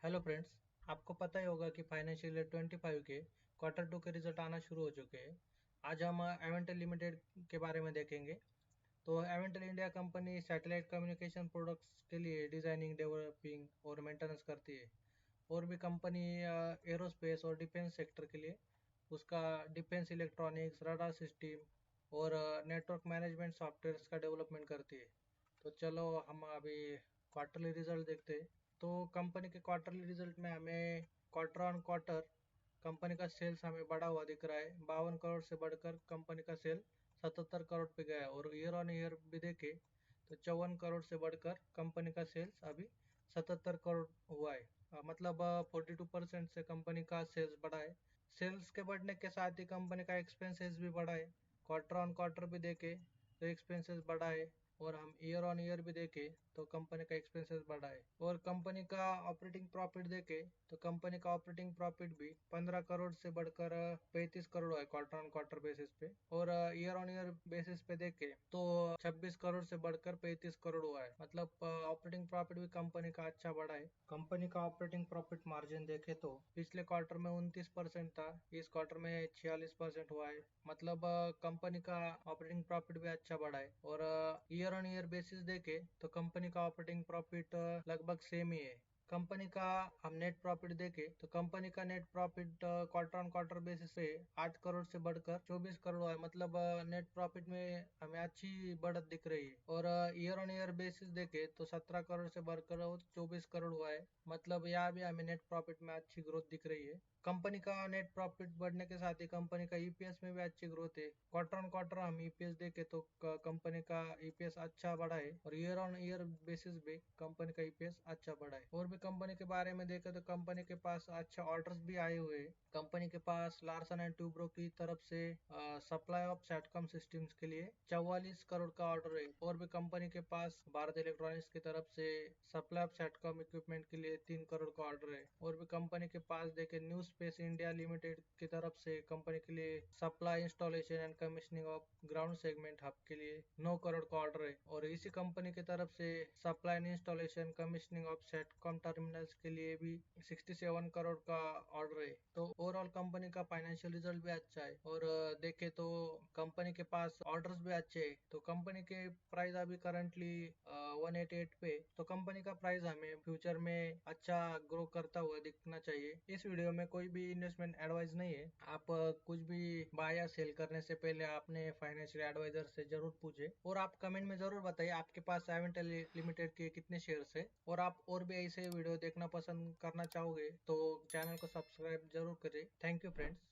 Hello friends. आपको पता ही होगा कि फाइनेंशियल ईयर 25 के क्वार्टर 2 के रिजल्ट आना शुरू हो चुके हैं। आज हम एवेंटल लिमिटेड के बारे में देखेंगे। तो Avantel India company satellite communication products के लिए डिजाइनिंग, डेवलपिंग और मेंटेनेंस करती है। और भी कंपनी एरोस्पेस और डिफेंस सेक्टर के लिए उसका डिफेंस इलेक्ट्रॉनिक्स, रडार सिस्टम और नेटवर्क मैनेजमेंट सॉफ्टवेयर्स का डेवलपमेंट करती है। तो चलो हम अभी क्वार्टरली रिजल्ट देखते हैं। तो कंपनी के क्वार्टरली रिजल्ट में हमें क्वार्टर ऑन क्वार्टर कंपनी का सेल्स हमें बढ़ा हुआ दिख रहा है। 52 करोड़ से बढ़कर कंपनी का सेल 77 करोड़ पे गया है। और ईयर ऑन ईयर भी देखे तो 54 करोड़ से बढ़कर कंपनी का सेल्स अभी 77 करोड़ हुआ है। मतलब 42% से कंपनी का सेल्स बढ़ा है। सेल्स के बढ़ने के साथ ही कंपनी का एक्सपेंसेस भी बढ़ा है। क्वार्टर ऑन क्वार्टर भी देखे तो एक्सपेंसेस बढ़ा है। और हम ईयर ऑन ईयर भी देखे तो कंपनी का एक्सपेंसेस बढ़ा है। और कंपनी का ऑपरेटिंग प्रॉफिट देखे तो कंपनी का ऑपरेटिंग प्रॉफिट भी 15 करोड़ से बढ़कर 35 करोड़ है क्वार्टर ऑन क्वार्टर बेसिस पे। और ईयर ऑन ईयर बेसिस पे देखे तो 26 करोड़ से बढ़कर 35 करोड़ हुआ है। मतलब ऑपरेटिंग प्रॉफिट भी कंपनी का अच्छा बढ़ा है। कंपनी का ऑपरेटिंग प्रॉफिट मार्जिन देखे तो पिछले क्वार्टर में 29% था, इस क्वार्टर में 46% हुआ है। मतलब कंपनी का ऑपरेटिंग प्रॉफिट भी अच्छा बढ़ा है। और ईयर ऑन ईयर बेसिस देखे तो कंपनी का ऑपरेटिंग प्रॉफिट लगभग सेम ही है। कंपनी का हम नेट प्रॉफिट देखे तो कंपनी का net profit quarter on quarter basis पे 8 करोड़ से बढ़कर 24 करोड़ है। मतलब नेट प्रॉफिट में हमें अच्छी बढ़त दिख रही है। और ईयर ऑन ईयर बेसिस देखे तो 17 करोड़ से बढ़कर 24 करोड़ हुआ है। मतलब यहाँ भी हमें नेट प्रॉफिट में अच्छी ग्रोथ दिख रही है। कंपनी का नेट प्रॉफिट बढ़ने के साथ ही कंपनी का ईपीएस में भी अच्छी ग्रोथ है। क्वार्टर ऑन क्वार्टर हम ईपीएस देखे तो कंपनी का ईपीएस अच्छा बढ़ा है। और ईयर ऑन ईयर बेसिस पे कंपनी का ईपीएस अच्छा बढ़ा है। और भी कंपनी के बारे में देखे तो कंपनी के पास अच्छे ऑर्डर्स भी आए हुए हैं। कंपनी के पास लार्सन एंड ट्यूब्रो की तरफ से सप्लाई ऑफ सैटकॉम सिस्टम्स के लिए 44 करोड़ का ऑर्डर है। और भी कंपनी के पास भारत इलेक्ट्रॉनिक्स की तरफ से सप्लाई ऑफ सैटकॉम इक्विपमेंट के लिए 3 करोड़ का ऑर्डर है। और भी कंपनी के पास देखे न्यू स्पेस इंडिया लिमिटेड की तरफ से कंपनी के लिए supply, installation and commissioning of ground segment hub के लिए 9 करोड़ का ऑर्डर है। और इसी कंपनी की तरफ से supply and installation commissioning of satcom terminals के लिए भी 67 करोड़ का ऑर्डर है। तो ओवरऑल कंपनी का फाइनेंशियल रिजल्ट भी अच्छा है। और देखे तो कंपनी के पास ऑर्डर्स भी अच्छे है। तो कंपनी के प्राइस अभी करंटली 188 पे। तो कंपनी का प्राइस हमें फ्यूचर में अच्छा ग्रो करता हुआ दिखना चाहिए। इस वीडियो में कोई भी इन्वेस्टमेंट एडवाइस नहीं है। आप कुछ भी बाय या सेल करने से पहले आपने फाइनेंशियल एडवाइजर से जरूर पूछे। और आप कमेंट में जरूर बताइए आपके पास एवेंटल लिमिटेड के कितने शेयर्स है। और आप और भी ऐसे वीडियो देखना पसंद करना चाहोगे तो चैनल को सब्सक्राइब जरूर करें। Thank you friends.